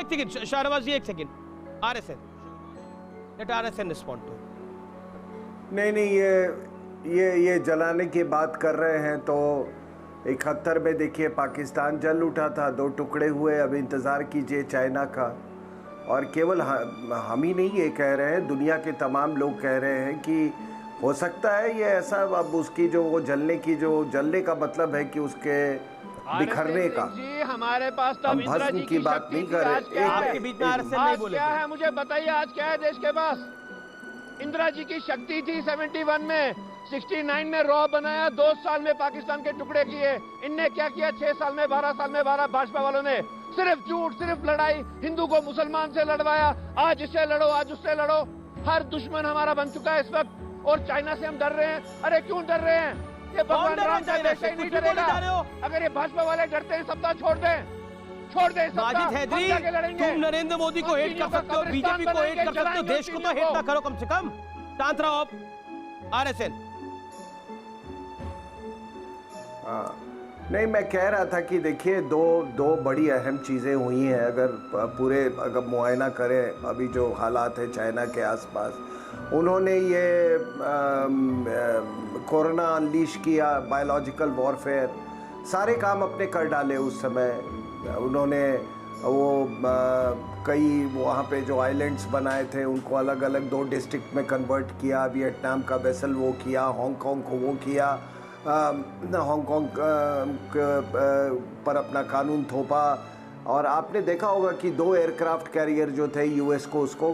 एक सेकंड शाहनवाज जी, एक second. RSN, let RSN respond to. नहीं, ये जलाने की बात कर रहे हैं तो 71 में देखिए पाकिस्तान जल उठा था, 2 टुकड़े हुए। अब इंतज़ार कीजिए चाइना का। और केवल हम ही नहीं ये कह रहे हैं, दुनिया के तमाम लोग कह रहे हैं कि हो सकता है ये ऐसा। अब उसकी जो वो जलने का मतलब है कि उसके बिखरने का। जी हमारे पास तो हम इंदिरा भस्म जी की बात नहीं कर रहे। आपके बीच में आरएसएन नहीं बोले। क्या है मुझे बताइए, आज क्या है देश के पास? इंदिरा जी की शक्ति थी 71 में, 69 में रॉ बनाया, 2 साल में पाकिस्तान के टुकड़े किए। इनने क्या किया 6 साल में, 12 साल में? भाजपा वालों ने सिर्फ झूठ, सिर्फ लड़ाई, हिंदू को मुसलमान से लड़वाया। आज इससे लड़ो, आज उससे लड़ो। हर दुश्मन हमारा बन चुका है इस वक्त। और चाइना से हम डर रहे हैं। अरे क्यों डर रहे हैं? ये भगवान राम का देश ही नहीं डरेगा। अगर ये भाजपा वाले डरते हैं, सत्ता छोड़ दें, छोड़ दें सत्ता। माजिद हैदरी, तुम नरेंद्र मोदी को हेट कर सकते हो, बीजेपी को हेट कर सकते हो, देश को तो हेट ना करो कम से कम। शांत रहो आप। आरएसएन। नहीं, मैं कह रहा था कि देखिए दो बड़ी अहम चीज़ें हुई हैं। अगर मुआयना करें अभी जो हालात है चाइना के आसपास, उन्होंने ये कोरोना अनलीश किया, बायोलॉजिकल वॉरफेयर, सारे काम अपने कर डाले उस समय। उन्होंने कई वहाँ पे जो आइलैंड्स बनाए थे उनको अलग अलग 2 डिस्ट्रिक्ट में कन्वर्ट किया। वियतनाम का वेसल वो किया, हांगकांग को वो किया, हांगकांग पर अपना कानून थोपा। और आपने देखा होगा कि 2 एयरक्राफ्ट कैरियर जो थे यूएस को, उसको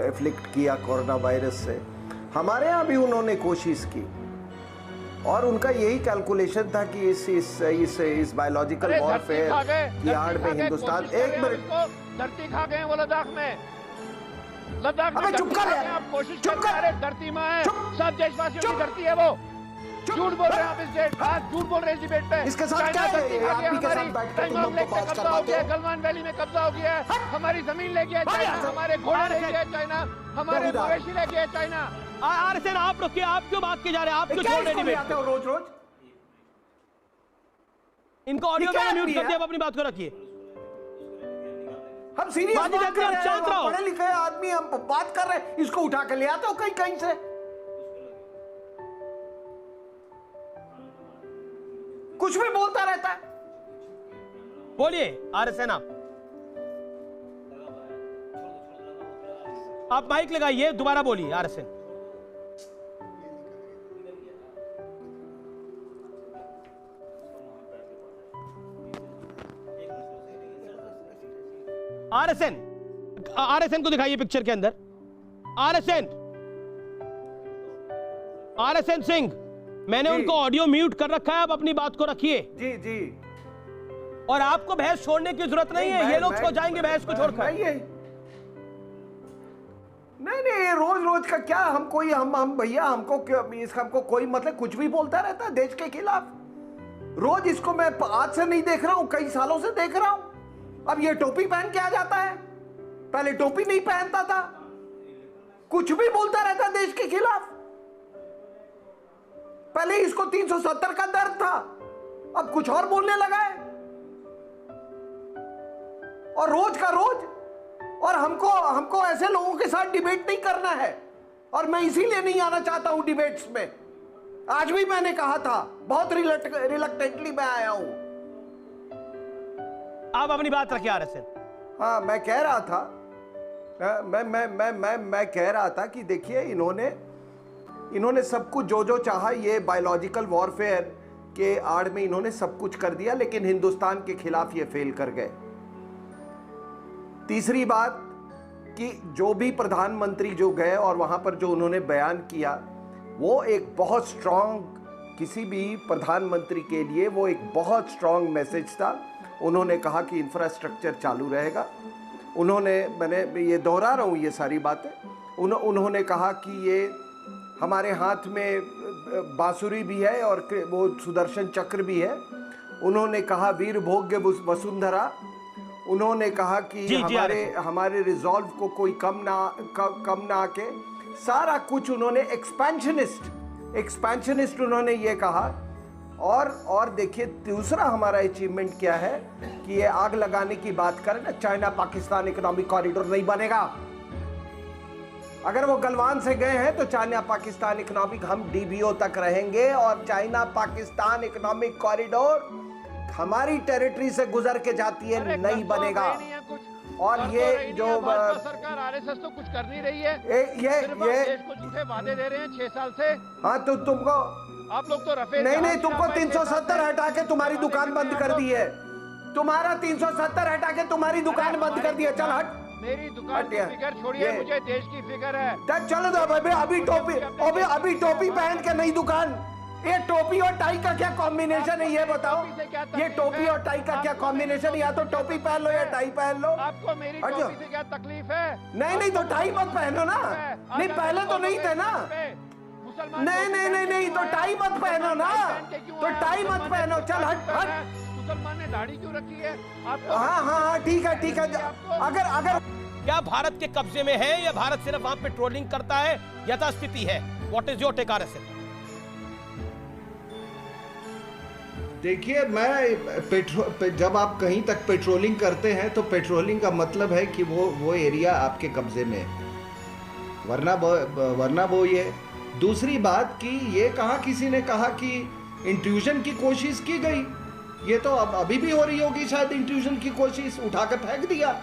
एफ्लिक्ट किया कोरोना वायरस से। हमारे यहाँ भी उन्होंने कोशिश की और उनका यही कैलकुलेशन था कि इस बायोलॉजिकल वॉरफेयर की आड़ में हिंदुस्तान। एक मिनट, धरती खा गए वो लद्दाख में। लद्दाख में चुप कर, आप कोशिश कर रहे हैं। धरती माँ है, सब देशवासियों की धरती है वो। झूठ बोल रहे हैं आप इस डेट, आज झूठ बोल रहे हैं इस डिबेट पे। इसके साथ क्या है? आप के साथ बैठ कर तुम लोग को बात कर पाते हो? गलवान वैली में कब्जा हो गया है, हमारी जमीन ले गया चाइना, हमारे घोड़े ले गया चाइना, हमारे मवेशी ले गया चाइना। आरएसएन आप रुकिए, आप क्यों बात के जा रहे हैं? आप क्यों छोड़ रहे हैं डिबेट को? रोज इनको ऑडियो में म्यूट कर दिया, आप अपनी बात को रखिए। हम सीरियस बात कर रहे हैं, पढ़े लिखे आदमी, हम बात कर रहे हैं, इसको उठा के ले आते हो कहीं से। कुछ भी बोलता रहता है। बोलिए आरएसएन, आप माइक लगाइए, दोबारा बोलिए आरएसएन। आरएसएन को दिखाइए पिक्चर के अंदर। आरएसएन सिंह, मैंने उनको ऑडियो म्यूट कर रखा है, आप अपनी बात को रखिए। जी। और आपको बहस छोड़ने की जरूरत नहीं है, ये लोग छो जाएंगे बहस को छोड़कर। नहीं, रोज का क्या, हम भैया, हमको कोई मतलब कुछ भी बोलता रहता है देश के खिलाफ। रोज इसको मैं आज से नहीं देख रहा हूं, कई सालों से देख रहा हूं। अब ये टोपी पहन के आ जाता है, पहले टोपी नहीं पहनता था। कुछ भी बोलता रहता है देश के खिलाफ। पहले इसको 370 का दर्द था, अब कुछ और बोलने लगा है। और रोज का रोज। और हमको ऐसे लोगों के साथ डिबेट नहीं करना है, और मैं इसीलिए नहीं आना चाहता हूं डिबेट्स में। आज भी मैंने कहा था, बहुत रिलक्टेंटली मैं आया हूं। आप अपनी बात रखिए आरएसएन। हाँ, मैं कह रहा था, मैं कह रहा था कि देखिए इन्होंने सब कुछ जो चाहा, ये बायोलॉजिकल वॉरफेयर के आड़ में इन्होंने सब कुछ कर दिया, लेकिन हिंदुस्तान के खिलाफ ये फेल कर गए। तीसरी बात कि जो भी प्रधानमंत्री जो गए और वहां पर जो उन्होंने बयान किया, वो एक बहुत स्ट्रांग, किसी भी प्रधानमंत्री के लिए वो एक बहुत स्ट्रांग मैसेज था। उन्होंने कहा कि इंफ्रास्ट्रक्चर चालू रहेगा। मैंने ये दोहरा रहा हूँ ये सारी बातें। उन्होंने कहा कि ये हमारे हाथ में बांसुरी भी है और वो सुदर्शन चक्र भी है। उन्होंने कहा वीर भोग्य वसुंधरा। उन्होंने कहा कि हमारे रिजॉल्व को कोई कम ना आके, सारा कुछ उन्होंने एक्सपेंशनिस्ट उन्होंने ये कहा और देखिए दूसरा हमारा अचीवमेंट क्या है कि ये आग लगाने की बात करें ना, चाइना पाकिस्तान इकोनॉमिक कॉरिडोर नहीं बनेगा। अगर वो गलवान से गए हैं तो चाइना पाकिस्तान इकोनॉमिक, हम डीबीओ तक रहेंगे और चाइना पाकिस्तान इकोनॉमिक कॉरिडोर हमारी टेरिटरी से गुजर के जाती है, नहीं बनेगा। और ये जो सरकार आरएसएस तो कुछ कर नहीं रही है, ये देश को झूठे वादे दे रहे हैं 6 साल से। हाँ तो तुमको आप लोग तो रफेल नहीं, तुमको 370 हटा के तुम्हारी दुकान बंद कर दी है। तुम्हारा 370 हटा के तुम्हारी दुकान बंद कर दी है। चल हट, मेरी दुकान की फिक्र छोड़िए, मुझे देश की फिक्र है। चलो तो अभी टोपी पहन के नई दुकान, ये टोपी और टाई का क्या कॉम्बिनेशन है ये बताओ? ये टोपी और टाई का क्या कॉम्बिनेशन है? या तो टोपी पहन लो या टाई पहन लो। आपको मेरी टोपी से क्या तकलीफ है? नहीं तो टाई मत पहनो ना। नहीं पहले तो नहीं थे ना। नहीं तो टाई मत पहनो ना, तो टाई मत पहनो। चल हट। मुसलमान ने दाढ़ी क्यों रखी है? हाँ ठीक है। अगर क्या भारत के कब्जे में है या भारत सिर्फ वहां पेट्रोलिंग करता है, यथास्थिति है? What is your take RSS? देखिए, जब आप कहीं तक पेट्रोलिंग करते हैं तो पेट्रोलिंग का मतलब है कि वो एरिया आपके कब्जे में है, वरना वो ये। दूसरी बात कि ये कहाँ किसी ने कहा कि इंट्रूजन की कोशिश की गई, ये तो अब अभी भी हो रही होगी शायद इंट्रूजन की कोशिश, उठा के फेंक दिया।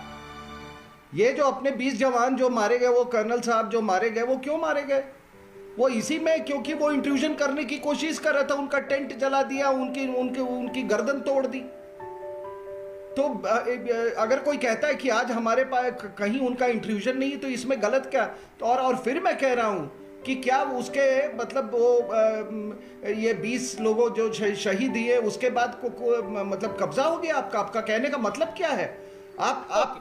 ये जो अपने 20 जवान जो मारे गए, वो कर्नल साहब जो मारे गए, वो क्यों मारे गए? वो इसी में क्योंकि वो इंट्रूजन करने की कोशिश कर रहा था, उनका टेंट जला दिया, उनकी गर्दन तोड़ दी। तो अगर कोई कहता है कि आज हमारे पास कहीं उनका इंट्रूजन नहीं, तो इसमें गलत क्या? तो और फिर मैं कह रहा हूं कि क्या उसके मतलब वो ये 20 लोगों जो शहीद हुए उसके बाद मतलब कब्जा हो गया आपका कहने का मतलब क्या है?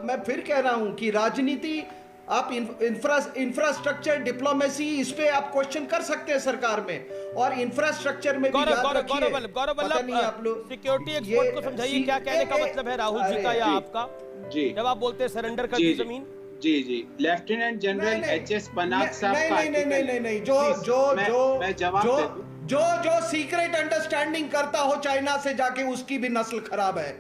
मैं फिर कह रहा हूं कि राजनीति, आप इंफ्रास्ट्रक्चर डिप्लोमेसी, इस पे आप क्वेश्चन कर सकते हैं सरकार में, और इंफ्रास्ट्रक्चर में भी याद रखिए। आप लोग सिक्योरिटी एक्सपर्ट को समझाइए क्या कहने का मतलब है राहुल जी का या आपका, जी जब आप बोलते हैं सरेंडर कर दी जमीन। जी लेफ्टिनेंट जनरल एचएस पनाग साहब का नहीं, जो सीक्रेट अंडरस्टैंडिंग करता हो चाइना से जाके, उसकी भी नस्ल खराब है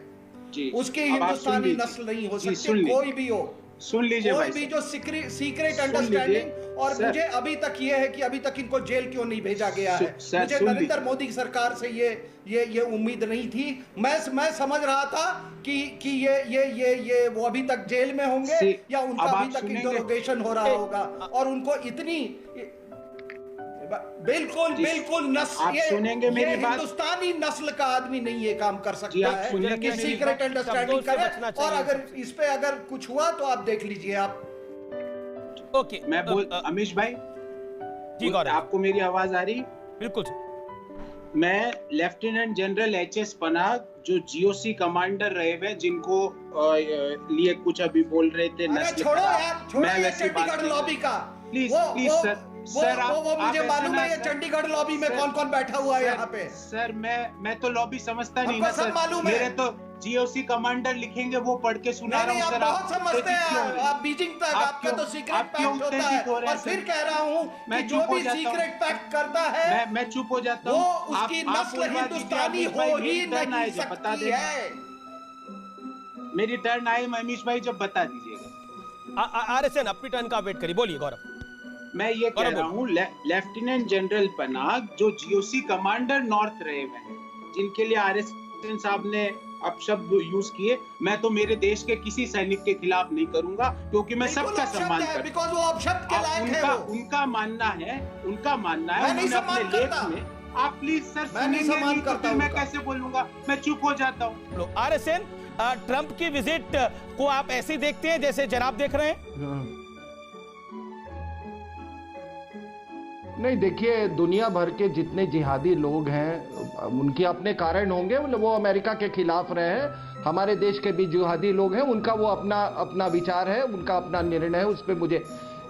जी। उसकी हिंदुस्तानी नस्ल नहीं हो सकती, कोई भी हो। सुन लीजिए भाई, भी जो सीक्रेट अंडरस्टैंडिंग। और मुझे अभी तक ये है कि अभी तक इनको जेल क्यों नहीं भेजा गया है? मुझे नरेंद्र मोदी सरकार से ये उम्मीद नहीं थी। मैं समझ रहा था कि ये वो अभी तक जेल में होंगे या उनका अभी तक इंटरोगेशन हो रहा होगा, और उनको इतनी बिल्कुल आप सुनेंगे मेरी बात। हिंदुस्तानी नस्ल का आदमी नहीं ये काम कर सकता है कि सीक्रेट अंडरस्टैंडिंग करे। और अगर इस पे अगर कुछ हुआ तो आप देख लीजिए आप। ओके, मैं अमीश भाई जी, आपको मेरी आवाज आ रही? बिल्कुल। मैं लेफ्टिनेंट जनरल एचएस पनाग, जो जीओसी कमांडर रहे हुए, जिनको लिए कुछ अभी बोल रहे थे छोड़ो यार, चंडीगढ़ लॉबी का प्लीज सर, वो मुझे मालूम है ये चंडीगढ़ लॉबी में कौन कौन बैठा हुआ है यहाँ पे। सर मैं तो लॉबी समझता नहीं ना सर, मालूम मेरे तो जीओसी कमांडर लिखेंगे वो पढ़ के सुना रहा हूँ सर। आप बहुत समझते हैं, आप बीजिंग तक आपका तो सीक्रेट पैक्ट होता है। और फिर कह रहा हूँ कि जो भी सीक्रेट पैक्ट करता है मैं चुप हो जाता हूँ, वो उसकी नस्ल हिंदुस्तानी हो ही नहीं सकती है। मेरी टर्न आए मनीष भाई, जब बता दीजिएगा। आरएसएन अपनी टर्न का वेट करिए, बोलिए गौरव। मैं ये कह रहा हूँ लेफ्टिनेंट जनरल पनाग, जो जीओसी कमांडर नॉर्थ रहे हुए हैं, जिनके लिए आरएसएन साहब ने अपशब्द यूज किए, मैं तो मेरे देश के किसी सैनिक के खिलाफ नहीं करूंगा, क्योंकि मैं सबका सम्मान करता हूँ। उनका मानना है उन्होंने अपने लेख में। आप प्लीज सर सुनेंगे नहीं तो फिर मैं कैसे बोलूंगा? मैं चुप हो जाता हूँ। आरएसएन, ट्रंप की विजिट को आप ऐसे देखते हैं जैसे जनाब देख रहे हैं? नहीं, देखिए, दुनिया भर के जितने जिहादी लोग हैं उनके अपने कारण होंगे। वो अमेरिका के खिलाफ रहे हैं, हमारे देश के भी जिहादी लोग हैं, उनका वो अपना विचार है, उनका अपना निर्णय है, उस पर मुझे।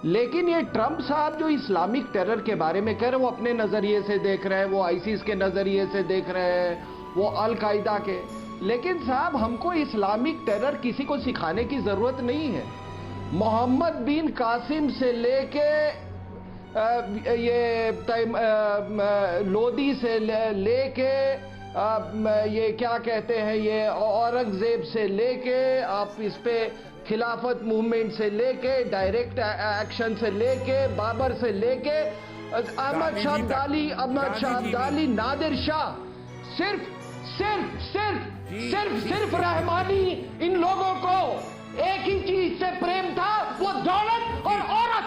लेकिन ये ट्रंप साहब जो इस्लामिक टेरर के बारे में कह रहे हैं, वो अपने नजरिए से देख रहे हैं, वो आईसिस के नजरिए से देख रहे हैं, वो अल कायदा के। लेकिन साहब, हमको इस्लामिक टेरर किसी को सिखाने की जरूरत नहीं है। मोहम्मद बिन कासिम से लेके ये लोदी से लेके ये क्या कहते हैं, ये औरंगजेब से लेके आप इस पे खिलाफत मूवमेंट से लेके डायरेक्ट एक्शन से लेके बाबर से लेके अहमद शाह अब्दाली, नादिर शाह, सिर्फ रहमानी इन लोगों को एक ही चीज से प्रेम था, वो दौलत और औरत।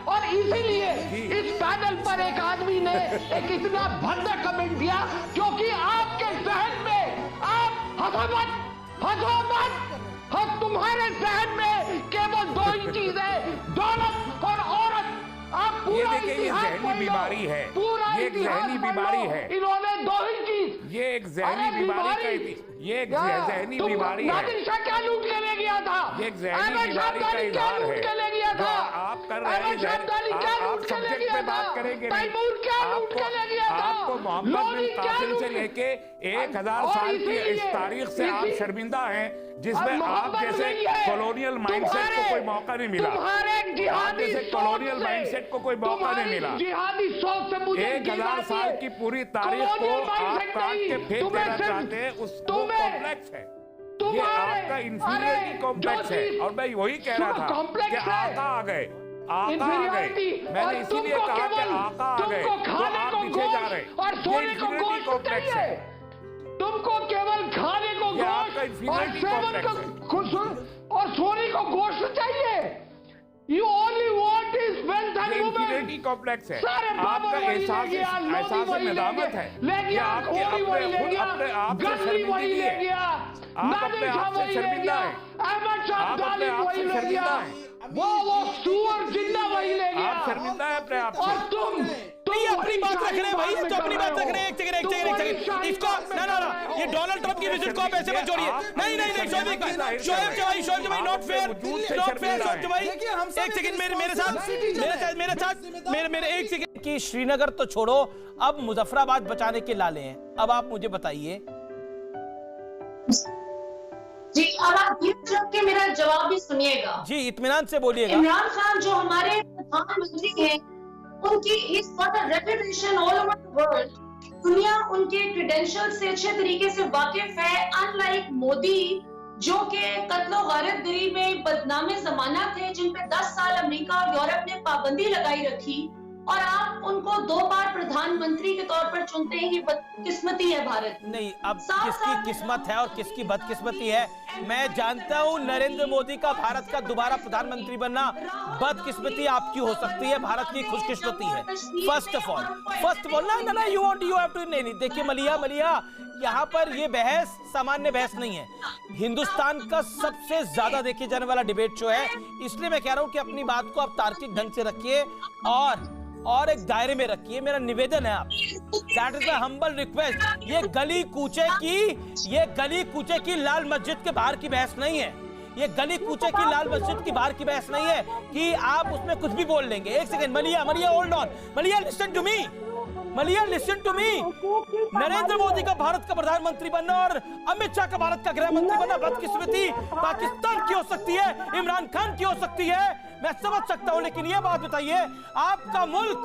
और इसीलिए इस पैनल पर एक आदमी ने एक इतना भद्दा कमेंट दिया, क्योंकि आपके जहन में आप हंसो मत, तुम्हारे जहन में केवल दो ही चीज है, दौलत और औरत। आप पूरा इतिहास पढ़ लो, बीमारी है, पूरा ये एक जहनी बीमारी है। इन्होंने दो ही चीज, ये एक जहनी बीमारी है। नादिर शाह क्या लूट के ले गया था? ये एक जहनी बीमारी का इजहार है जो आप कर रहे हैं। आप सब्जेक्ट पे बात करेंगे नहीं। आपको मोहम्मद बिन कासिम से लेके 1000 साल की इस तारीख से आप शर्मिंदा हैं, जिसमें आप जैसे कॉलोनियल माइंडसेट को कोई मौका नहीं मिला। आप जैसे कॉलोनियल माइंडसेट को कोई मौका नहीं मिला। 1000 साल की पूरी तारीख को आप काट के फेंक देना चाहते हैं, उसको कॉम्प्लेक्स है। ये आपका इंफीरियरिटी कॉम्प्लेक्स है। और मैं वही कह रहा था कि आका आ गए। मैंने इसीलिए कहा कि आका आ गए, तो आप पीछे जा रहे हैं। और सोने को गोश्त चाहिए, तुमको केवल खाने को गोश्त और सेवन को और सोने को गोश्त चाहिए। You only want is wealth and women. Complex है। आपका एहसास नदामत है। ये आपके अपने आप से शर्मिंदगी है। आप अपने आप से शर्मिंदा है। आप अपने आप से शर्मिंदा है। वो सूअर जिंदा वही ले गया। आप शर्मिंदा है अपने आप से। और तुम अपनी बात रख रहे हैं भाई, तो अपनी बात रख रहे हैं। एक सेकंड इसको ना ये डोनाल्ड ट्रंप की विजिट को आप ऐसे मत जोड़िए। नहीं शोएब जवाई नॉट फेयर शोएब जवाई। एक सेकंड मेरे साथ मेरे एक सेकंड की श्रीनगर तो छोड़ो, अब मुजफ्फराबाद बचाने के लाले हैं। अब आप मुझे बताइए जी, अब आप धीरज रख के मेरा जवाब भी सुनिएगा जी, इत्मीनान से बोलिएगा। इमरान खान जो हमारे प्रधानमंत्री हैं, उनकी इस reputation all over the world, दुनिया उनके क्रेडेंशियल से अच्छे तरीके से वाकिफ है। अनलाइक मोदी जो कि कत्लो गारतगिरी में बदनामे जमाना थे, जिन पे 10 साल अमेरिका और यूरोप ने पाबंदी लगाई रखी, और आप उनको 2 बार प्रधानमंत्री के तौर पर चुनते हैं। ये बदकिस्मती है भारत। नहीं, अब किसकी किस्मत है और किसकी बदकिस्मती है मैं जानता हूं। नरेंद्र मोदी का भारत का दोबारा प्रधानमंत्री बनना बदकिस्मती आपकी हो सकती है, भारत की खुशकिस्मती है। फर्स्ट ऑफ ऑल ना यू हैव टू नहीं। देखिए मलिया, यहाँ पर ये बहस सामान्य बहस नहीं है। हिंदुस्तान का सबसे ज्यादा देखे जाने वाला डिबेट शो है, इसलिए मैं कह रहा हूँ कि अपनी बात को आप तार्किक ढंग से रखिए और एक दायरे में रखिए। मेरा निवेदन है आप, that is a humble request. ये गली कूचे की लाल मस्जिद के बाहर की बहस नहीं है। ये गली कूचे की लाल मस्जिद की बाहर की बहस नहीं है कि आप उसमें कुछ भी बोल लेंगे। एक second Maliya hold on. Maliya listen to me. Narendra Modi का भारत का प्रधानमंत्री बनना और अमित शाह का भारत का गृह मंत्री बनना बदकिस्मती पाकिस्तान की हो सकती है, इमरान खान की हो सकती है, मैं समझ सकता हूं। लेकिन यह बात बताइए, आपका मुल्क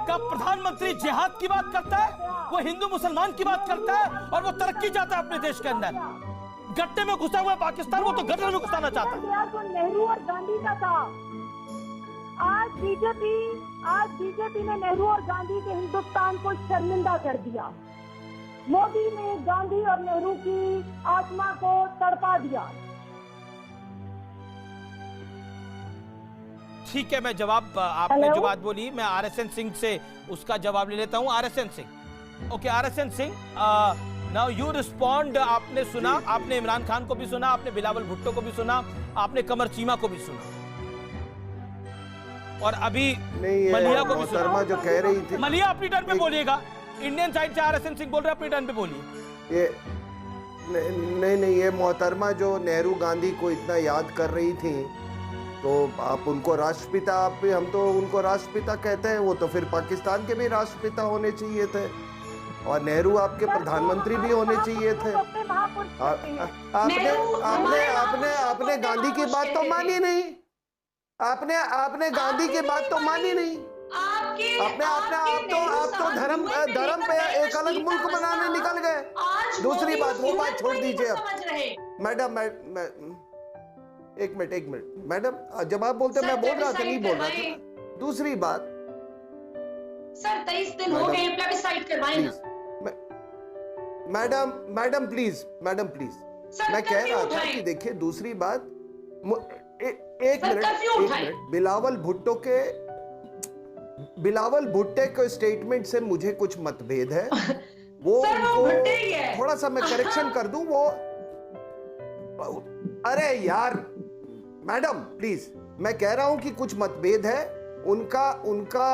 का प्रधानमंत्री जिहाद की बात करता है, वो हिंदू मुसलमान की बात करता है, और वो तरक्की चाहता है अपने देश के अंदर। गड्ढे में घुसा हुआ पाकिस्तान वो तो गड्ढे में घुसाना चाहता है। नेहरू और गांधी का था। आज बीजेपी ने नेहरू और गांधी के हिंदुस्तान को शर्मिंदा कर दिया। मोदी ने गांधी और नेहरू की आत्मा को तड़पा दिया। ठीक है, मैं जवाब आपने जो बात बोली, मैं RSN सिंह से उसका जवाब ले लेता हूं। RSN Singh, okay RSN Singh, now you respond. आपने सुना, आपने इमरान खान को भी सुना, आपने बिलावल भुट्टो को भी सुना, आपने कमर चीमा को भी सुना, और अभी मलिया को भी सुना। जो कह रही थी, मलिया अपनी टर्न पे बोलिएगा। इंडियन साइड से RSN सिंह बोल रहे हैं, अपनी टर्न पे बोलिए। ये नहीं, ये मोहतरमा जो नेहरू गांधी को इतना याद कर रही थी, तो आप उनको राष्ट्रपिता, हम तो उनको राष्ट्रपिता कहते हैं, वो तो फिर पाकिस्तान के भी राष्ट्रपिता होने चाहिए थे, और नेहरू आपके प्रधानमंत्री भी होने चाहिए थे। आपने गांधी की बात तो मानी नहीं। आपने गांधी की बात तो मानी नहीं। अपने आप तो धर्म पे एक अलग मुल्क बनाने निकल गए। दूसरी बात, वो बात छोड़ दीजिए अब। मैडम, एक मिनट मैडम, जब आप बोलते मैं बोल रहा था, नहीं बोल रहा था। दूसरी बात सर, 23 दिन हो गए, प्लेबिसाइट करवाएं ना। मैडम प्लीज, मैं कह रहा था कि देखिए, दूसरी बात, एक मिनट, बिलावल भुट्टो के स्टेटमेंट से मुझे कुछ मतभेद है। वो थोड़ा सा मैं करेक्शन कर दूं, वो अरे यार मैडम प्लीज, मैं कह रहा हूं कि कुछ मतभेद है उनका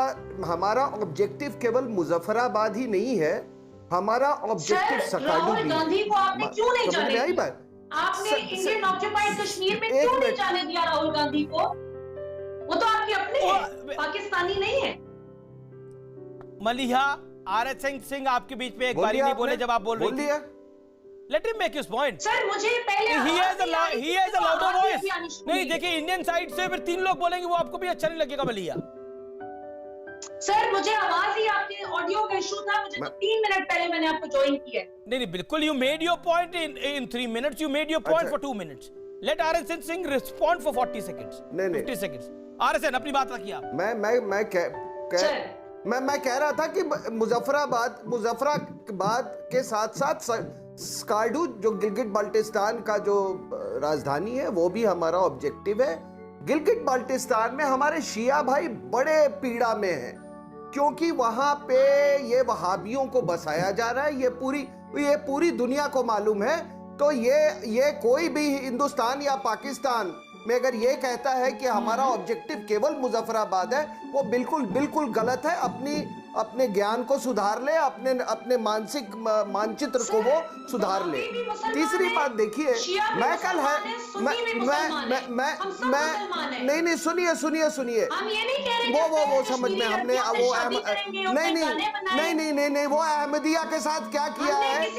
हमारा ऑब्जेक्टिव केवल मुजफ्फराबाद ही नहीं है, हमारा ऑब्जेक्टिव सकाडू भी। गांधी को आपने क्यों नहीं जाने आई दिया? बात, आपने इंडियन ऑक्यूपाइड कश्मीर में क्यों नहीं जाने दिया राहुल गांधी को? वो तो आपके अपने हैं, पाकिस्तानी नहीं है। मलिया, आरएस सिंह आपके बीच में एक बारी नहीं बोले जब आप बोल रही थी। Let him make his point. Sir, मुझे पहले he has a louder voice. नहीं, देखिए, इंडियन साइड से फिर 3 लोग बोलेंगे, वो आपको भी अच्छा नहीं लगेगा। मलिया सर, मुझे आवाज ही आपके ऑडियो का इशू था, मुझे तो 3 मिनट पहले मैंने आपको ज्वाइन किया है। नहीं, बिल्कुल, you made your point in 3 minutes, you made your point for 2 minutes. Let RSN Singh respond for 40 seconds, 50 seconds. RSN, अपनी बात रखिए आप। मैं कह रहा था कि मुजफ्फराबाद के साथ स्कार्डू, जो गिलगिट बाल्टिस्तान का जो राजधानी है, वो भी हमारा ऑब्जेक्टिव है। गिलगिट बाल्टिस्तान में हमारे शिया भाई बड़े पीड़ा में हैं, क्योंकि वहां पे ये वहाबियों को बसाया जा रहा है। ये पूरी दुनिया को मालूम है। तो ये कोई भी हिंदुस्तान या पाकिस्तान में अगर ये कहता है कि हमारा ऑब्जेक्टिव केवल मुजफ्फराबाद है, वो बिल्कुल गलत है। अपने ज्ञान को सुधार ले, अपने मानसिक मानचित्र को वो सुधार ले। तीसरी बात देखिए, मैं कल है नहीं, सुनिए, वो समझ में हमने वो नहीं, वो अहमदिया के साथ क्या किया है,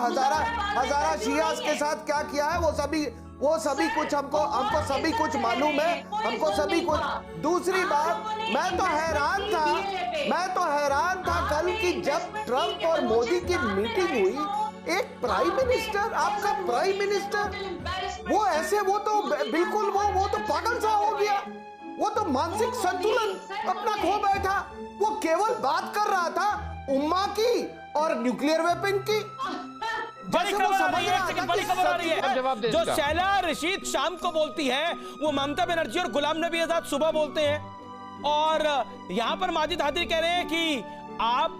हजारा शियास के साथ क्या किया है, वो सभी कुछ हमको सभी कुछ मालूम है, हमको सभी कुछ। दूसरी बात, मैं तो हैरान था कल कि जब ट्रंप और मोदी की मीटिंग हुई, एक प्राइम मिनिस्टर, आपका प्राइम मिनिस्टर, वो तो बिल्कुल वो तो पागल सा हो गया। वो तो मानसिक संतुलन अपना खो बैठा। वो केवल बात कर रहा था उम्मा की और न्यूक्लियर वेपन की। बड़ी खबर आ रही है। जो शैला रशीद शाम को बोलती है, वो ममता बनर्जी और गुलाम नबी आजाद सुबह बोलते हैं। और यहां पर माजिद हादिर कह रहे हैं कि आप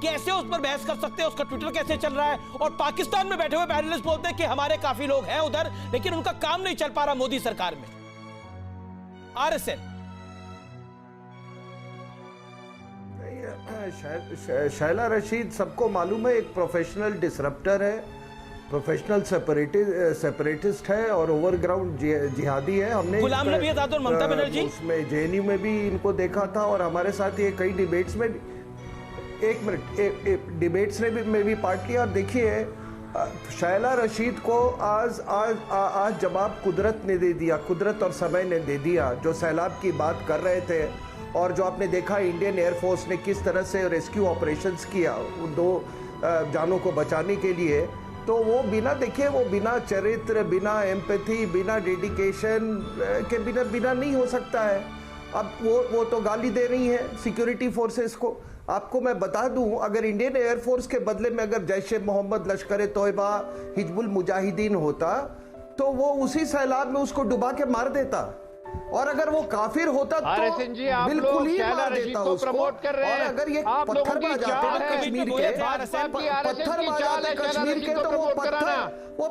कैसे उस पर बहस कर सकते हैं, उसका ट्विटर कैसे चल रहा है। और पाकिस्तान में बैठे हुए पैनलिस्ट बोलते हैं कि हमारे काफी लोग हैं उधर, लेकिन उनका काम नहीं चल पा रहा मोदी सरकार में। RSN, शैला रशीद सबको मालूम है, एक प्रोफेशनल डिसरप्टर है, प्रोफेशनल सेपरेटिस्ट है और ओवरग्राउंड जिहादी है। हमने गुलाम नबी आजाद और ममता बनर्जी उसमें जेएनयू में भी इनको देखा था, और हमारे साथ ये कई डिबेट्स में डिबेट्स में भी पार्ट लिया। और देखिए, शैला रशीद को आज जवाब कुदरत ने दे दिया, कुदरत और समय ने दे दिया। जो सैलाब की बात कर रहे थे, और जो आपने देखा इंडियन एयरफोर्स ने किस तरह से रेस्क्यू ऑपरेशंस किया उन 2 जानों को बचाने के लिए, तो वो बिना चरित्र, बिना एम्पैथी, बिना डेडिकेशन के बिना नहीं हो सकता है। अब वो तो गाली दे रही है सिक्योरिटी फोर्सेस को। आपको मैं बता दूं, अगर इंडियन एयरफोर्स के बदले में अगर जैश ए मोहम्मद, लश्कर तोयबा, हिजबुल मुजाहिदीन होता, तो वो उसी सैलाब में उसको डुबा के मार देता। और अगर वो काफिर होता तो बिल्कुल ही मार देता उसको। प्रमोट कर रहे हैं। और अगर ये पत्थर बजाते हैं कश्मीर के, तो वो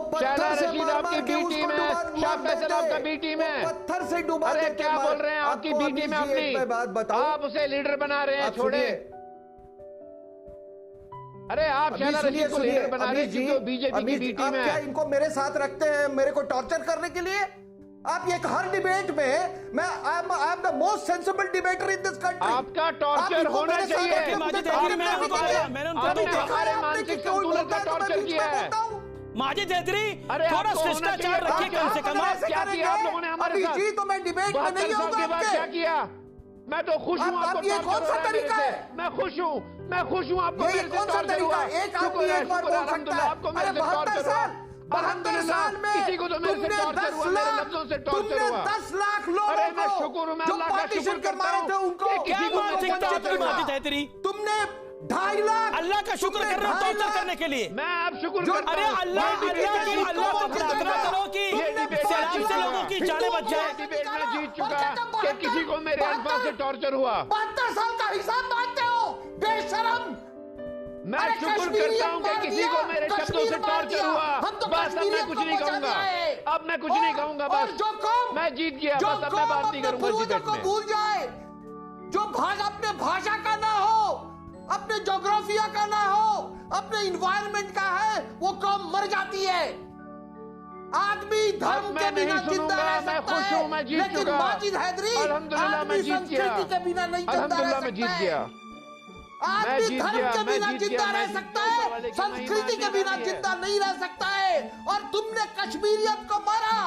पत्थर से मार के उसको पत्थर से डुबा देते। क्या बोल रहे हैं आपकी बीटी में? अपनी बात बताओ, आप उसे लीडर बना रहे हैं, छोड़े। अरे आप शैला रशीद को लीडर बना रहे हैं बीजेपी की बीटी में। क्या इनको मेरे साथ रखते हैं मेरे को टॉर्चर करने के लिए? आप ये हर डिबेट में I am the most sensible debater in this country. आपका टॉर्चर होना चाहिए। मानसिक संतुलन का टॉर्चर किया है माजिद हैदरी। थोड़ा शिष्टाचार रखिए कम से कम। क्या किया आप लोगों ने हमारे साथ? जी तो मैं डिबेट में नहीं होगा। क्या किया? मैं तो खुश हूँ। अब ये कौन सा तरीका है? मैं खुश हूँ, मैं खुश हूँ। आपको ये कौन सा तरीका है? एक आदमी एक बार बोल सकता है। आपको अरे 72 साल में किसी को तो मेरे से टॉर्चर हुआ, मेरे लफ्जों से टॉर्चर हुआ। 10 लाख लोगों अरे मैं को शुक्र हूँ, मैं जो अल्लाह का पार्टीशन शुक्र के करता मारे थे हूँ। उनको क्या मानसिकता आपकी माजिद हैदरी? तुमने 2.5 लाख अल्लाह का शुक्र कर रहे हो टॉर्चर करने के लिए। मैं अब शुक्र जो- करता अरे हूँ। अल्लाह को प्रार्थना करो कि सैलाब से लोगों की जाने बच जाए। डिबेट में जीत चुका कि किसी को मेरे अल्फाज से टॉर्चर हुआ। 72 साल का हिसाब मानते हो बेशरम। मैं शुक्र करता हूँ कि किसी को मेरे शब्दों से टॉर्चर हुआ। बस अब मैं कुछ नहीं कहूंगा, अब मैं कुछ नहीं कहूंगा। बस मैं जीत गया, बस अब मैं बात नहीं करूंगा डिबेट में। भूल जाए जो अपने भाषा का ना हो, अपने ज्योग्राफिया का ना हो, अपने इन्वायरमेंट का है, वो कौम मर जाती है। आदमी धर्म के बिना जिंदा रह सकता है, लेकिन माजिद हैदरी आदमी संस्कृति के बिना नहीं जिंदा रह सकता है। आदमी धर्म के बिना जिंदा रह सकता है, संस्कृति के बिना जिंदा नहीं रह सकता है। और तुमने कश्मीरियत को मारा,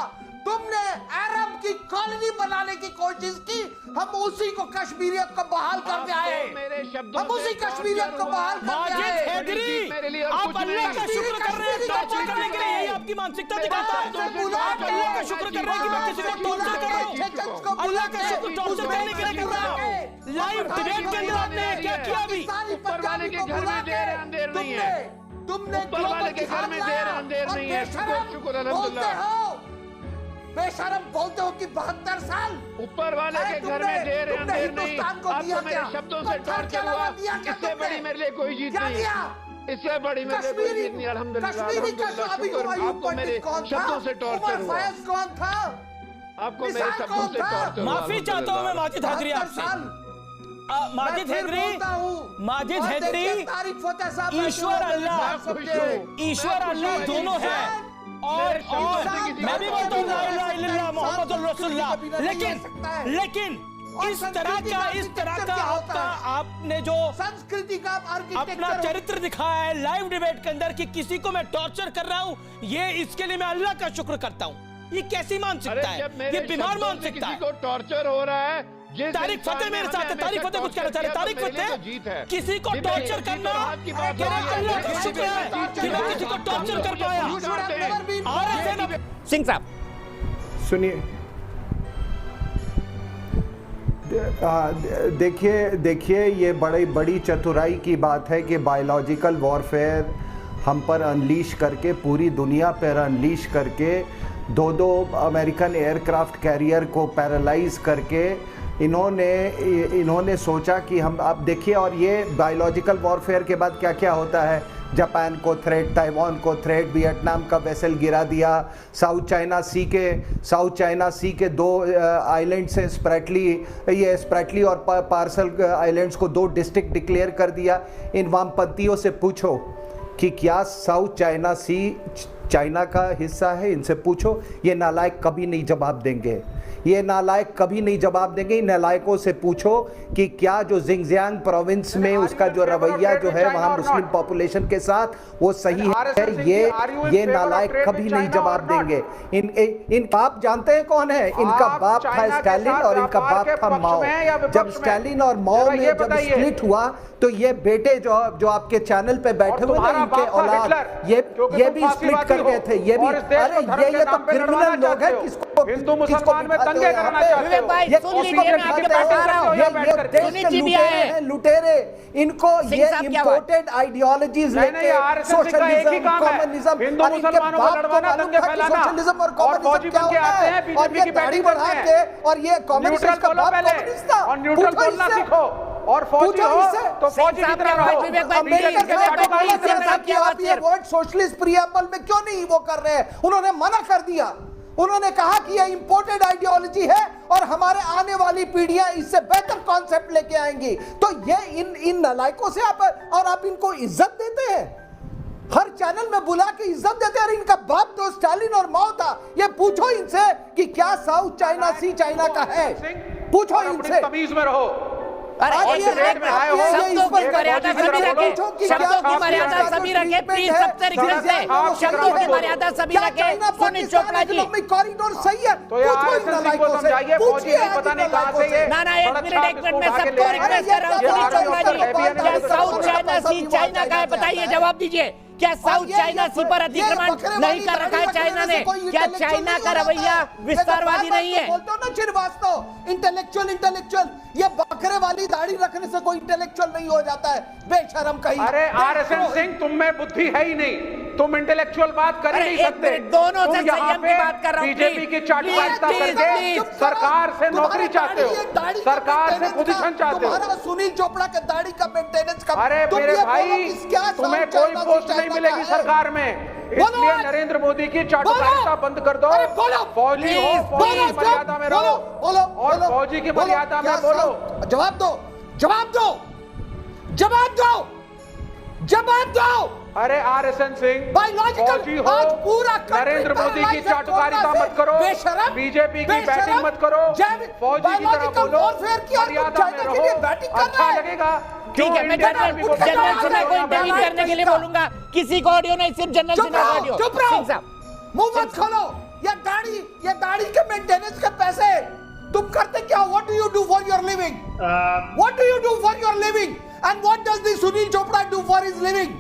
तुमने अरब की कॉलोनी बनाने की कोशिश की, हम उसी को कश्मीरियत को बहाल करते आए। हम उसी कश्मीरियत को बहाल करते माजिद आए। हैदरी, आप अल्लाह का शुक्र कर रहे हैं टॉर्चर करने के लिए, यही आपकी मानसिकता दिखाता है। आप अल्लाह का शुक्र कर रहे हैं कि मैं किसी को टॉर्चर कर रहा हूँ। अल्लाह का शुक्र टॉर्चर करने के लिए कर रहा हूँ। लाइव डिबेट के अंदर आपने क्या किया अभी? ऊपर वाले के घर में देर अंधेर नहीं है। तुमने ऊपर वाले के घर में देर अंधेर नहीं है। शुक्र शुक्र अल्हम्दुलिल्लाह। बेशरम बोलते हो कि 72 साल ऊपर वाले के घर में देर अंधेर नहीं। आपको मेरे शब्दों से टॉर्चर हुआ, इससे बड़ी मेरे लिए कोई जीत नहीं। इससे बड़ी मेरे लिए कोई जीत नहीं। अल्हम्दुलिल्लाह आपको मेरे शब्दों से टॉर्चर हुआ। कौन था? आपको मेरे शब्दों से टॉर्चर हुआ। माफी चाहता हूँ मैं माजिद हैदरी आपसे। माजिद हैदरी, माजिद हैदरी, ईश्वर अल्लाह दोनों है। और मैं भी बोलता हूँ ला इलाहा इल्लल्लाह मुहम्मदुर रसूलुल्लाह। लेकिन इस तरह का आपने जो संस्कृति का अपना चरित्र दिखाया है लाइव डिबेट के अंदर कि किसी को मैं टॉर्चर कर रहा हूँ, ये इसके लिए मैं अल्लाह का शुक्र करता हूँ। ये कैसी मानसिकता है? ये बीमार मानसिकता है। किसी को टॉर्चर हो रहा है। तारिक फतेह मेरे साथ है। तारिक फतेह कुछ कहना चाह रहे? तारिक फतेह, किसी को टॉर्चर करना अल्लाह का शुक्र है कि मैं किसी को टॉर्चर कर पाया। सिंह साहब सुनिए, देखिए ये बड़ी चतुराई की बात है कि बायोलॉजिकल वॉरफेयर हम पर अनलीश करके, पूरी दुनिया पर अनलीश करके, दो अमेरिकन एयरक्राफ्ट कैरियर को पैरालाइज करके इन्होंने सोचा कि हम, आप देखिए, और ये बायोलॉजिकल वॉरफेयर के बाद क्या क्या होता है। जापान को थ्रेट, ताइवान को थ्रेट, वियतनाम का वेसल गिरा दिया, साउथ चाइना सी के 2 आइलैंड से स्प्रैटली और पार्सल आइलैंड्स को 2 डिस्ट्रिक्ट डिक्लेयर कर दिया। इन वामपंथियों से पूछो कि क्या साउथ चाइना सी चाइना का हिस्सा है? इनसे पूछो, ये नालायक कभी नहीं जवाब देंगे। इन नालायकों से पूछो कि क्या जो जिंगजियांग प्रोविंस में उसका जो रवैया जो है वहाँ मुस्लिम पॉपुलेशन के साथ वो सही है? ये नालायक कभी नहीं जवाब देंगे। इन बाप जानते हैं कौन है? इनका बाप था स्टालिन और इनका बाप था माओ। जब स्टालिन और माओ में जब स्प्लिट हुआ तो ये बेटे जो आपके चैनल पे बैठे हुए थे, इनके औलाद ये भी स्प्लिट कर गए थे। ये भी, अरे ये तो क्रिमिनल लोग हैं। हिंदू मुसलमान में दंगे कराना चाहते हो। ये लुटेरे, इनको ये इंपोर्टेड आइडियोलॉजीज लेके सोशलिज्म, कम्युनिज्म, हिंदू मुसलमानों को लड़वाना, दंगे फैलाना सोशलिज्म और फौजी बन के आते हैं, बीजेपी की बैटिंग बढ़ा के, और ये कम्युनिस्ट का बाप कम्युनिस्ट था। और न्यूट्रल बोलना सीखो, और फौजी हो तो फौजी की तरह रहो। ये वर्ड सोशलिस्ट प्रियम्बल में क्यों नहीं वो कर रहे हैं? उन्होंने मना कर दिया। उन्होंने कहा कि ये इंपोर्टेड आइडियोलॉजी है और हमारे आने वाली पीढ़ियां इससे बेहतर कॉन्सेप्ट लेके आएंगी। तो ये इन नालायकों से आप इनको इज्जत देते हैं, हर चैनल में बुला के इज्जत देते हैं। इनका बाप तो स्टालिन और माओ था। ये पूछो इनसे कि क्या साउथ चाइना सी चाइना का है? पूछो इनसे। तमीज में रहो। शब्दों की मर्यादा सभी रखें, शब्दों की मर्यादा सभी रखें प्लीज, सबसे रिक्वेस्ट है, शब्दों की मर्यादा सभी रखें। सुनील चोपड़ा जी, कॉरिडोर सही है? तो ये को समझाइए, फौजी नहीं पता नहीं कहां से ये। ना एक मिनट मैं सबको रिक्वेस्ट कर रहा हूं, चोपड़ा जी, क्या साउथ चाइना सी चाइना का है बताइए, जवाब दीजिए। क्या साउथ चाइना सी पर अतिक्रमण नहीं कर रखा है चाइना ने? क्या चाइना का रवैया विस्तारवादी नहीं है? बोलते हो ना श्रीवास्तव, इंटेलेक्चुअल, ये बकरे वाली दाढ़ी रखने से कोई इंटेलेक्चुअल नहीं हो जाता है, बेशरम कहीं। अरे आरएसएन सिंह, तुम में बुद्धि है ही नहीं, तुम इंटेलेक्चुअल बात कर ही नहीं सकते। दोनों से संयम की बात कर रहा हूं। बीजेपी की चाटुकारिता करके सरकार से नौकरी चाहते हो, सरकार से पोजीशन चाहते हो। सुनील चोपड़ा के दाढ़ी का मेंटेनेंस का, अरे मेरे भाई, तुम्हें कोई पोस्ट नहीं मिलेगी सरकार में, इसलिए नरेंद्र मोदी की चाटुकारिता बंद कर दो। फौजी हो, फौजी की मर्यादा में रहो, और फौजी की मर्यादा में बोलो। जवाब दो, जवाब दो, जवाब दो, जवाब दो। अरे आरएसएन सिंह, फौजी हो, नरेंद्र मोदी की चाटुकारिता मत करो, बीजेपी की बैटिंग मत करो, फौजी की तरह बोलो, मर्यादा में रहो, अच्छा लगेगा। ठीक है, मैं जनरल सिन्हा को इंटरव्यू करने के लिए बोलूंगा, किसी को ऑडियो नहीं, सिर्फ जनरल सिन्हा को ऑडियो। चुप रहो, मुंह मत खोलो। ये दाढ़ी के मेंटेनेंस के पैसे तुम करते क्या? What do you do for your living? What do you do for your living? And what does the Sunil Chopra do for his living?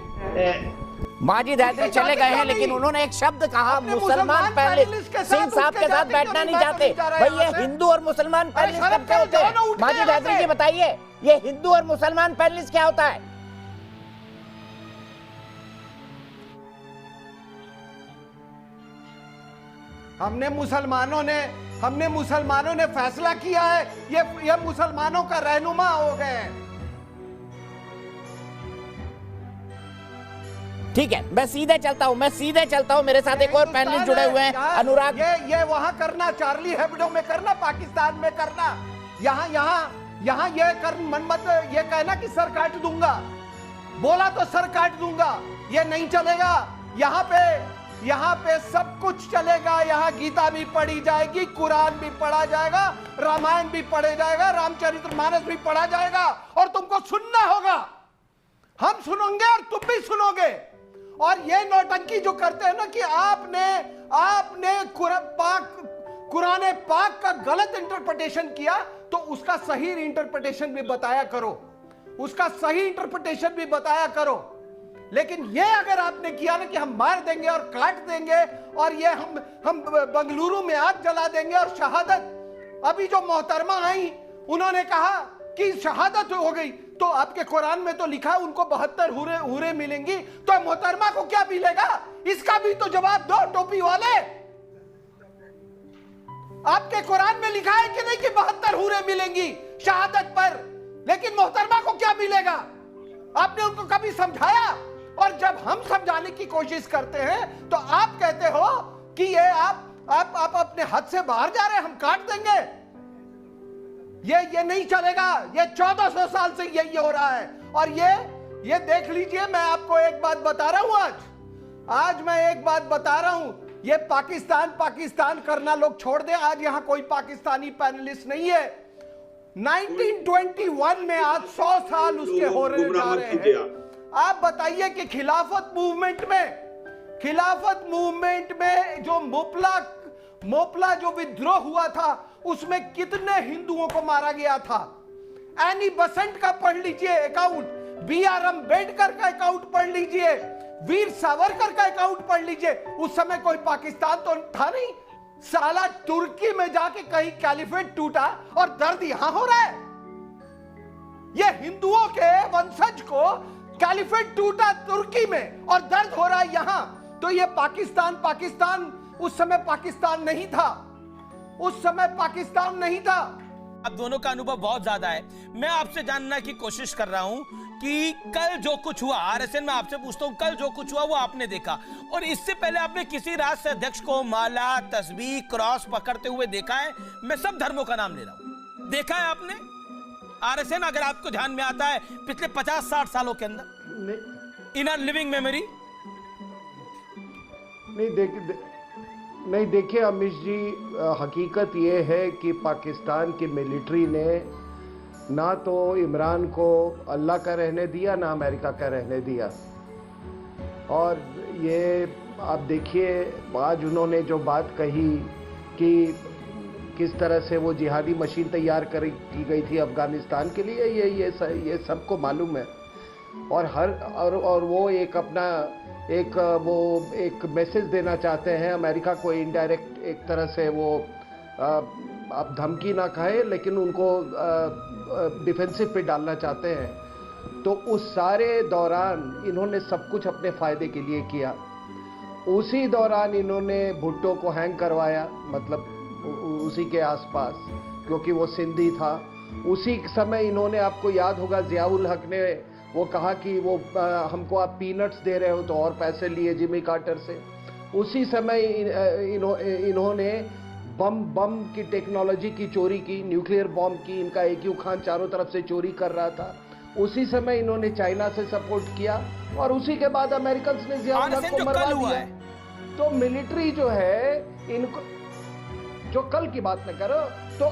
Majid Haidari चले गए हैं, लेकिन उन्होंने एक शब्द कहा, मुसलमान पैनलिस्ट। सिंह साहब के साथ बैठना नहीं चाहते भाई, ये हिंदू और मुसलमान पैनलिस्ट कब क्या होते हैं? माजिद हैदरी जी बताइए, ये हिंदू और मुसलमान पैनलिस्ट क्या होता है? हमने मुसलमानों ने फैसला किया है, ये मुसलमानों का रहनुमा हो गए हैं। ठीक है, मैं सीधे चलता हूं, मेरे साथ एक और पैनलिस्ट जुड़े हुए हैं, अनुराग। ये वहां करना, चार्ली हेब्डो में करना, पाकिस्तान में करना, यहाँ ये कर मनमत, ये कहना कि सर काट दूंगा, बोला तो सर काट दूंगा, ये नहीं चलेगा। यहाँ पे सब कुछ चलेगा। यहाँ गीता भी पढ़ी जाएगी, कुरान भी पढ़ा जाएगा, रामायण भी पढ़ा जाएगा, रामचरितमानस भी पढ़ा जाएगा, और तुमको सुनना होगा। हम सुनेंगे और तुम भी सुनोगे। और ये नौटंकी जो करते हैं ना कि आपने कुरान पाक का गलत इंटरप्रिटेशन किया, तो उसका सही इंटरप्रिटेशन भी बताया करो, उसका सही इंटरप्रिटेशन भी बताया करो। लेकिन ये अगर आपने किया ना कि हम मार देंगे और काट देंगे, और ये हम बंगलुरु में आग जला देंगे, और शहादत, अभी जो मोहतरमा आई उन्होंने कहा कि शहादत हो गई, तो आपके कुरान में तो लिखा है उनको 72 हूरें मिलेंगी, तो मोहतरमा को क्या मिलेगा? इसका भी तो जवाब दो टोपी वाले। आपके कुरान में लिखा है कि नहीं कि 72 हूरें मिलेंगी शहादत पर, लेकिन मोहतरमा को क्या मिलेगा? आपने उनको कभी समझाया? और जब हम समझाने की कोशिश करते हैं तो आप कहते हो कि ये आप अपने हद से बाहर जा रहे हैं, हम काट देंगे। ये नहीं चलेगा। ये 1400 साल से यही हो रहा है। और ये देख लीजिए, मैं आपको एक बात बता रहा हूं, आज मैं एक बात बता रहा हूं, ये पाकिस्तान करना लोग छोड़ दें। आज यहां कोई पाकिस्तानी पैनलिस्ट नहीं है। 1921 में आज 100 साल उसके हो रहे जा रहे हैं। आप बताइए कि खिलाफत मूवमेंट में जो मोपला जो विद्रोह हुआ था, उसमें कितने हिंदुओं को मारा गया था? एनी बसंत का पढ़ लीजिए अकाउंट, बी.आर. अम्बेडकर का अकाउंट पढ़ लीजिए, वीर सावरकर का अकाउंट पढ़ लीजिए। उस समय कोई पाकिस्तान तो था नहीं। साला तुर्की में जाके कहीं कैलिफेट टूटा और दर्द यहां हो रहा है। ये हिंदुओं के वंशज को कैलिफेट टूटा तुर्की में और दर्द हो रहा है यहां। तो ये पाकिस्तान उस समय पाकिस्तान नहीं था, उस समय पाकिस्तान नहीं था। आप दोनों का अनुभव बहुत ज्यादा है। मैं आपसे जानने की कोशिश कर रहा हूं कि कल जो कुछ हुआ, आरएसएन में आपसे पूछता हूं, कल जो कुछ हुआ वो आपने देखा, और इससे पहले आपने किसी राष्ट्र अध्यक्ष को माला, तस्बीह, क्रॉस पकड़ते हुए देखा है? मैं सब धर्मों का नाम ले रहा हूं। देखा है आपने आरएसएन? अगर आपको ध्यान में आता है पिछले 50-60 सालों के अंदर इन आवर लिविंग मेमोरी? नहीं देखिए अमीश जी, हकीकत ये है कि पाकिस्तान की मिलिट्री ने ना तो इमरान को अल्लाह का रहने दिया, ना अमेरिका का रहने दिया। और ये आप देखिए, आज उन्होंने जो बात कही कि किस तरह से वो जिहादी मशीन तैयार की गई थी अफगानिस्तान के लिए, ये सबको मालूम है। और वो एक अपना एक मैसेज देना चाहते हैं अमेरिका को, इनडायरेक्ट एक तरह से वो अब धमकी ना खाए लेकिन उनको डिफेंसिव पे डालना चाहते हैं। तो उस सारे दौरान इन्होंने सब कुछ अपने फायदे के लिए किया। उसी दौरान इन्होंने भुट्टो को हैंग करवाया, मतलब उसी के आसपास, क्योंकि वो सिंधी था। उसी समय इन्होंने, आपको याद होगा, जियाउल हक ने वो कहा कि वो हमको आप पीनट्स दे रहे हो, तो और पैसे लिए जिमी कार्टर से। उसी समय इन्होंने बम की टेक्नोलॉजी की चोरी की, न्यूक्लियर बॉम्ब की। इनका AQ खान चारों तरफ से चोरी कर रहा था। उसी समय इन्होंने चाइना से सपोर्ट किया और उसी के बाद अमेरिकन ने जियाउल हक को मरवा दिया। तो मिलिट्री जो है, इनको जो कल की बात न करो, तो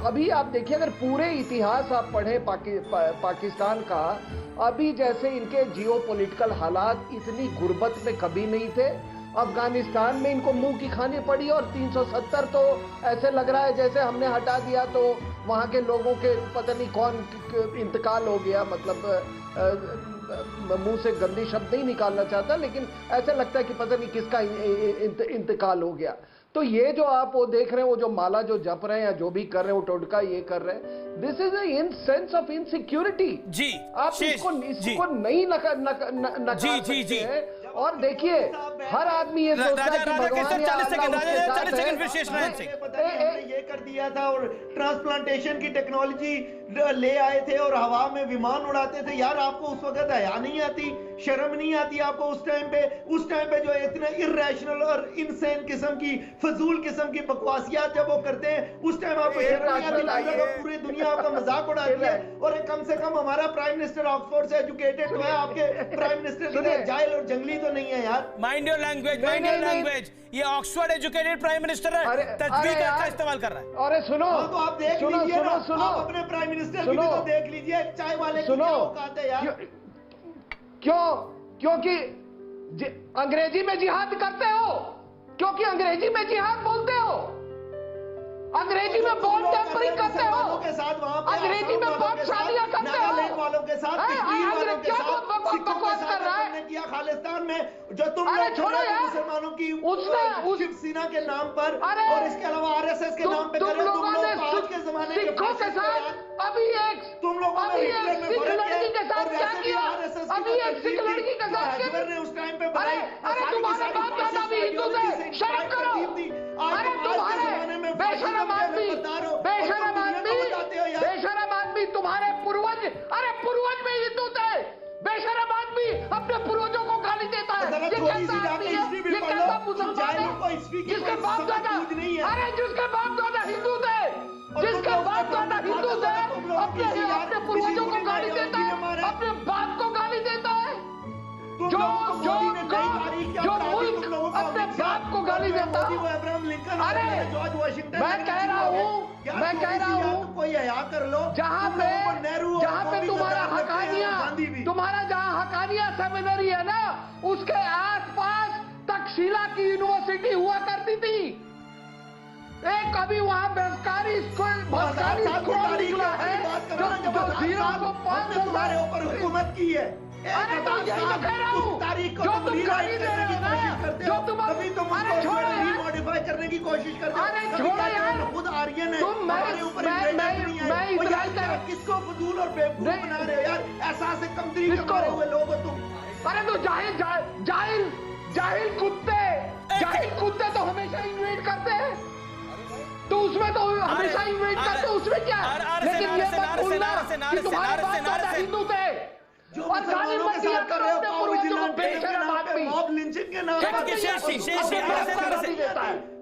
अभी आप देखिए, अगर पूरे इतिहास आप पढ़ें पाकिस्तान का, अभी जैसे इनके जियोपॉलिटिकल हालात इतनी गुर्बत में कभी नहीं थे। अफगानिस्तान में इनको मुंह की खानी पड़ी और 370 तो ऐसे लग रहा है जैसे हमने हटा दिया तो वहां के लोगों के पता नहीं कौन इंतकाल हो गया। मतलब मुंह से गंदी शब्द नहीं निकालना चाहता, लेकिन ऐसा लगता है कि पता नहीं किसका इंतकाल हो गया। तो ये जो आप वो देख रहे हैं, वो जो माला जो जप रहे हैं या जो भी कर रहे हैं, वो टोटका ये कर रहे हैं, this is in sense of insecurity. जी, आप इसको नहीं नकार सकते हैं। और देखिए, हर आदमी ये सोचता है कि भगवान या ये कर दिया था और ट्रांसप्लांटेशन की टेक्नोलॉजी ले आए थे और हवा में विमान उड़ाते थे। यार, आपको उस वक्त हया नहीं आती, शर्म नहीं आती आपको उस टाइम पे जो इतने इर्रेशनल और इनसेन किस्म की, फजूल किस्म की बकवासियात जब वो करते हैं, उस टाइम आपको शर्म नहीं आती। पूरी दुनिया आपका मजाक उड़ाती है। और कम से कम हमारा प्राइम मिनिस्टर ऑक्सफोर्ड से एजुकेटेड तो है, आपके प्राइम मिनिस्टर जाहिल और जंगली तो नहीं है यार। Mind your language, mind your language. ये ऑक्सफोर्ड एजुकेटेड प्राइम मिनिस्टर है, तस्वीर का इस्तेमाल कर रहा है। अरे सुनो, तो आप देख लीजिए ना, आप अपने प्राइम मिनिस्टर की भी तो देख लीजिए, चाय वाले की क्या औकात है यार। क्योंकि अंग्रेजी में जिहाद करते हो, क्योंकि अंग्रेजी में जिहाद बोलते हो, अंग्रेजी में बॉम्ब टेम्परिंग करते हो, अंग्रेजी में बॉम्ब शादियां करते हो, वालों के साथ, क्या बकवास कर रहा है किया खालिस्तान में, जो तुम मुसलमानों की शिवसेना के नाम पर और इसके अलावा RSS के नाम पे कर रहे हो। तुम लोग आज के जमाने सिखों के साथ अभी एक तुम लोगों ने सिख लड़की के साथ क्या किया, अभी एक सिख लड़की के साथ उस टाइम पे अरे तुम्हारे बाप दादा भी हिंदू थे, शर्म करो। अरे तुम्हारे बेशरम आदमी, तुम्हारे पूर्वज, अरे पूर्वज में हिंदू थे। बेशरम आदमी अपने पूर्वजों को गाली देता है। ये कैसा आदमी है, ये कैसा मुसलमान है जिसके बाप दादा, अरे जिसके बाप दादा हिंदू थे, जिसके बाप दादा हिंदू थे, अपने पूर्वजों को गाली देता है, अपने बाप को गाली देता है। जो मुल्क अपने बाप को गाली देता है। अरे मैं कह रहा हूँ कोई हया कर लो, जहाँ पे तुम्हारा हकानिया सेमिनरी है ना, उसके आसपास तक्षशिला की यूनिवर्सिटी हुआ करती थी। एक अभी वहाँ बंगाली स्कूल निकला है जो 0 तुम्हारे ऊपर हुकूमत की है। अरे तो यही तो कह रहा हूँ, जो तुम गाली दे रहे हो ना, जो तुम मॉडिफाई करने की कोशिश करते हो। अरे छोड़ो यार, खुद आर्यन है, तुम मैं इतना किसको फजूल और बेवकूफ बना रहे हो यार। एहसास कमतरी के मारे हुए लोग हो तुम। अरे तो जाहिल कुत्ते तो हमेशा इन्वेट करते हैं, तो उसमें तो हमेशा इन्वेट करते हैं, उसमें क्या है। लेकिन ये मत भूलना कि तुम्हारे बाप दादा हिंदू थे और गाली मत दिया करो अपने पूर्वजों को। बेशरम आदमी मॉब लिंचिंग के नाम पर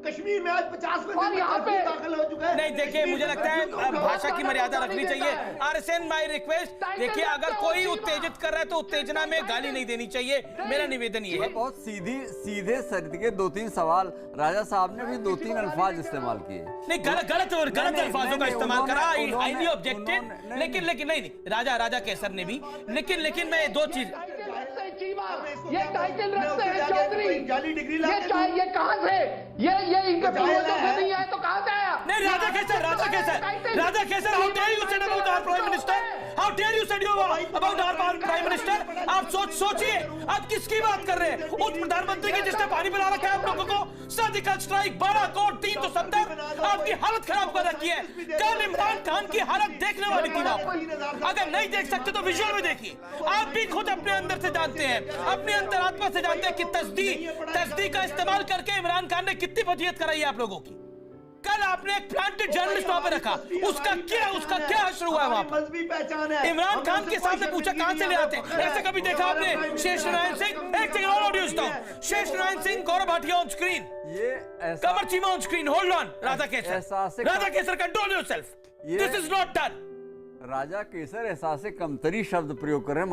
कश्मीर में आज 50% दाखिल हो चुका है। नहीं, देखिए, मुझे लगता है भाषा की मर्यादा रखनी चाहिए। RSN माय रिक्वेस्ट, देखिए, अगर कोई उत्तेजित कर रहा है तो उत्तेजना में गाली नहीं देनी चाहिए, मेरा निवेदन ये है। बहुत सीधे सदके 2-3 सवाल, राजा साहब ने भी 2-3 अल्फाज इस्तेमाल किए। नहीं, गलत अल्फाजों का इस्तेमाल करा, हाईली ऑब्जेक्टेड। लेकिन नहीं, राजा केसर ने भी, लेकिन मैं 2 चीज, ये टाइटल रखते हैं चौधरी, ये कहां से, ये इनके पूर्वजों से नहीं आए तो कहां से आया। नहीं, Raja Kesar, how dare you said about our prime minister, how dare you said about our prime minister. आप सोचिए, आप किसकी बात कर रहे हैं? उस प्रधानमंत्री की जिसने पानी पिला रखा है आप लोगों को, सर्जिकल स्ट्राइक, 12 करोड़ 370, आपकी हालत खराब कर रखी है। कल इमरान खान की हालत देखने वाली थी आप, अगर नहीं देख सकते तो विजुअल में देखिए। आप भी खुद अपने अंदर से जानते हैं, अपनी अंतरात्मा से जानते हैं कि तस्दीक का इस्तेमाल करके इमरान खान ने कितनी फजीहत कराई है आप लोगों की। कल आपने एक प्लांटेड जर्नलिस्ट वहां पे रखा, उसका क्या हश्र हुआ है वहां पर? इमरान खान के सामने पूछा कहां से ले आते हैं? ऐसे कभी देखा आपने? शेष नारायण सिंह, एक सेकंड और ऑडियो सुनाओ। Shesh Narayan Singh, Gaurav Bhatia on screen, Qamar Cheema on screen, hold on. Raja Kesar control yourself, this is not done. Raja Kesar एहसास कमतरी शब्द प्रयोग कर रहे हैं।